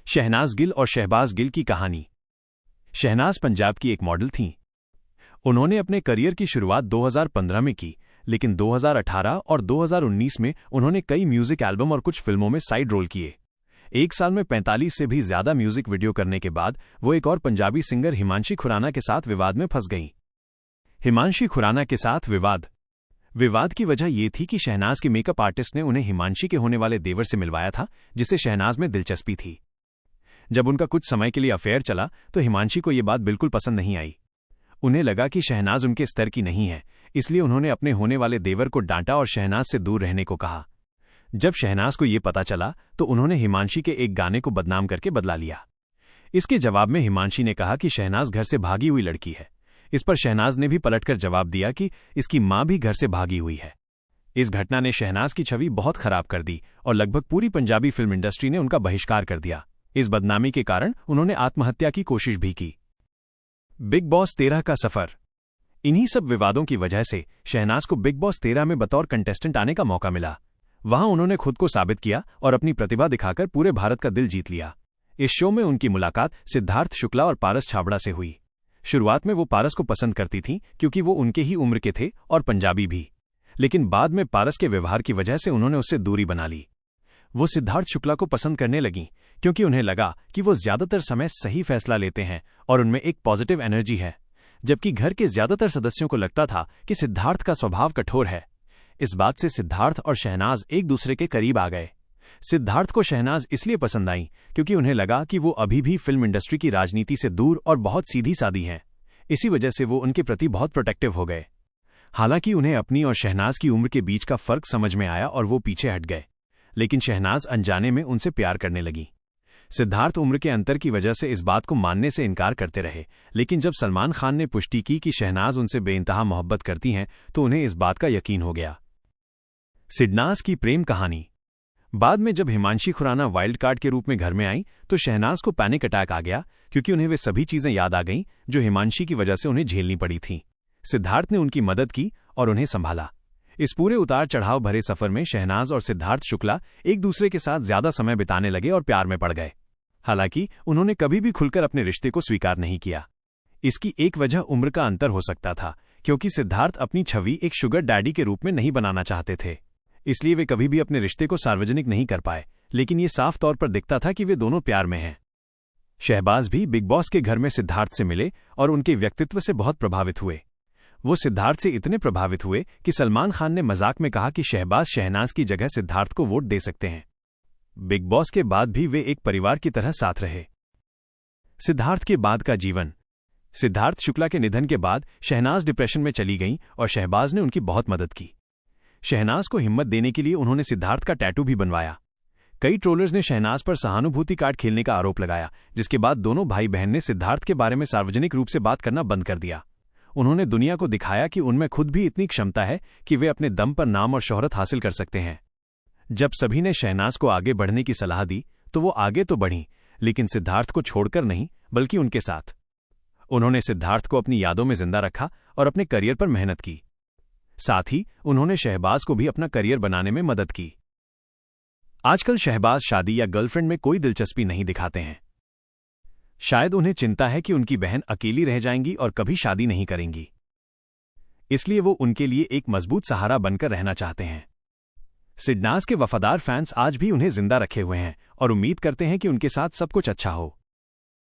शहनाज गिल और शहबाज गिल की कहानी। शहनाज पंजाब की एक मॉडल थीं। उन्होंने अपने करियर की शुरुआत 2015 में की, लेकिन 2018 और 2019 में उन्होंने कई म्यूजिक एल्बम और कुछ फिल्मों में साइड रोल किए। एक साल में 45 से भी ज्यादा म्यूजिक वीडियो करने के बाद वो एक और पंजाबी सिंगर हिमांशी खुराना के साथ विवाद में फंस गईं। हिमांशी खुराना के साथ विवाद की वजह ये थी कि शहनाज के मेकअप आर्टिस्ट ने उन्हें हिमांशी के होने वाले देवर से मिलवाया था, जिसे शहनाज में दिलचस्पी थी। जब उनका कुछ समय के लिए अफेयर चला तो हिमांशी को ये बात बिल्कुल पसंद नहीं आई। उन्हें लगा कि शहनाज उनके स्तर की नहीं है, इसलिए उन्होंने अपने होने वाले देवर को डांटा और शहनाज से दूर रहने को कहा। जब शहनाज को ये पता चला तो उन्होंने हिमांशी के एक गाने को बदनाम करके बदला लिया। इसके जवाब में हिमांशी ने कहा कि शहनाज घर से भागी हुई लड़की है। इस पर शहनाज ने भी पलटकर जवाब दिया कि इसकी मां भी घर से भागी हुई है। इस घटना ने शहनाज की छवि बहुत खराब कर दी और लगभग पूरी पंजाबी फिल्म इंडस्ट्री ने उनका बहिष्कार कर दिया। इस बदनामी के कारण उन्होंने आत्महत्या की कोशिश भी की। बिग बॉस 13 का सफर। इन्हीं सब विवादों की वजह से शहनाज को बिग बॉस 13 में बतौर कंटेस्टेंट आने का मौका मिला। वहां उन्होंने खुद को साबित किया और अपनी प्रतिभा दिखाकर पूरे भारत का दिल जीत लिया। इस शो में उनकी मुलाकात सिद्धार्थ शुक्ला और पारस छाबड़ा से हुई। शुरुआत में वो पारस को पसंद करती थीं क्योंकि वो उनके ही उम्र के थे और पंजाबी भी, लेकिन बाद में पारस के व्यवहार की वजह से उन्होंने उससे दूरी बना ली। वो सिद्धार्थ शुक्ला को पसंद करने लगीं क्योंकि उन्हें लगा कि वो ज्यादातर समय सही फैसला लेते हैं और उनमें एक पॉजिटिव एनर्जी है, जबकि घर के ज्यादातर सदस्यों को लगता था कि सिद्धार्थ का स्वभाव कठोर है। इस बात से सिद्धार्थ और शहनाज एक दूसरे के करीब आ गए। सिद्धार्थ को शहनाज इसलिए पसंद आई क्योंकि उन्हें लगा कि वो अभी भी फिल्म इंडस्ट्री की राजनीति से दूर और बहुत सीधी सादी हैं। इसी वजह से वो उनके प्रति बहुत प्रोटेक्टिव हो गए। हालांकि उन्हें अपनी और शहनाज की उम्र के बीच का फर्क समझ में आया और वो पीछे हट गए, लेकिन शहनाज अनजाने में उनसे प्यार करने लगी। सिद्धार्थ उम्र के अंतर की वजह से इस बात को मानने से इनकार करते रहे, लेकिन जब सलमान खान ने पुष्टि की कि शहनाज उनसे बेइंतहा मोहब्बत करती हैं तो उन्हें इस बात का यकीन हो गया। सिडनाज की प्रेम कहानी। बाद में जब हिमांशी खुराना वाइल्ड कार्ड के रूप में घर में आई तो शहनाज को पैनिक अटैक आ गया क्योंकि उन्हें वे सभी चीजें याद आ गईं जो हिमांशी की वजह से उन्हें झेलनी पड़ी थीं। सिद्धार्थ ने उनकी मदद की और उन्हें संभाला। इस पूरे उतार चढ़ाव भरे सफर में शहनाज और सिद्धार्थ शुक्ला एक दूसरे के साथ ज्यादा समय बिताने लगे और प्यार में पड़ गए। हालांकि उन्होंने कभी भी खुलकर अपने रिश्ते को स्वीकार नहीं किया। इसकी एक वजह उम्र का अंतर हो सकता था, क्योंकि सिद्धार्थ अपनी छवि एक शुगर डैडी के रूप में नहीं बनाना चाहते थे, इसलिए वे कभी भी अपने रिश्ते को सार्वजनिक नहीं कर पाए, लेकिन ये साफ तौर पर दिखता था कि वे दोनों प्यार में हैं। शहबाज भी बिग बॉस के घर में सिद्धार्थ से मिले और उनके व्यक्तित्व से बहुत प्रभावित हुए। वो सिद्धार्थ से इतने प्रभावित हुए कि सलमान खान ने मजाक में कहा कि शहबाज शहनाज की जगह सिद्धार्थ को वोट दे सकते हैं। बिग बॉस के बाद भी वे एक परिवार की तरह साथ रहे। सिद्धार्थ के बाद का जीवन। सिद्धार्थ शुक्ला के निधन के बाद शहनाज डिप्रेशन में चली गईं और शहबाज ने उनकी बहुत मदद की। शहनाज को हिम्मत देने के लिए उन्होंने सिद्धार्थ का टैटू भी बनवाया। कई ट्रोलर्स ने शहनाज पर सहानुभूति कार्ड खेलने का आरोप लगाया, जिसके बाद दोनों भाई बहन ने सिद्धार्थ के बारे में सार्वजनिक रूप से बात करना बंद कर दिया। उन्होंने दुनिया को दिखाया कि उनमें खुद भी इतनी क्षमता है कि वे अपने दम पर नाम और शोहरत हासिल कर सकते हैं। जब सभी ने शहनाज को आगे बढ़ने की सलाह दी तो वो आगे तो बढ़ी, लेकिन सिद्धार्थ को छोड़कर नहीं, बल्कि उनके साथ। उन्होंने सिद्धार्थ को अपनी यादों में जिंदा रखा और अपने करियर पर मेहनत की। साथ ही उन्होंने शहबाज को भी अपना करियर बनाने में मदद की। आजकल शहबाज शादी या गर्लफ्रेंड में कोई दिलचस्पी नहीं दिखाते हैं। शायद उन्हें चिंता है कि उनकी बहन अकेली रह जाएंगी और कभी शादी नहीं करेंगी, इसलिए वो उनके लिए एक मजबूत सहारा बनकर रहना चाहते हैं। सिडनाज के वफादार फैंस आज भी उन्हें जिंदा रखे हुए हैं और उम्मीद करते हैं कि उनके साथ सब कुछ अच्छा हो।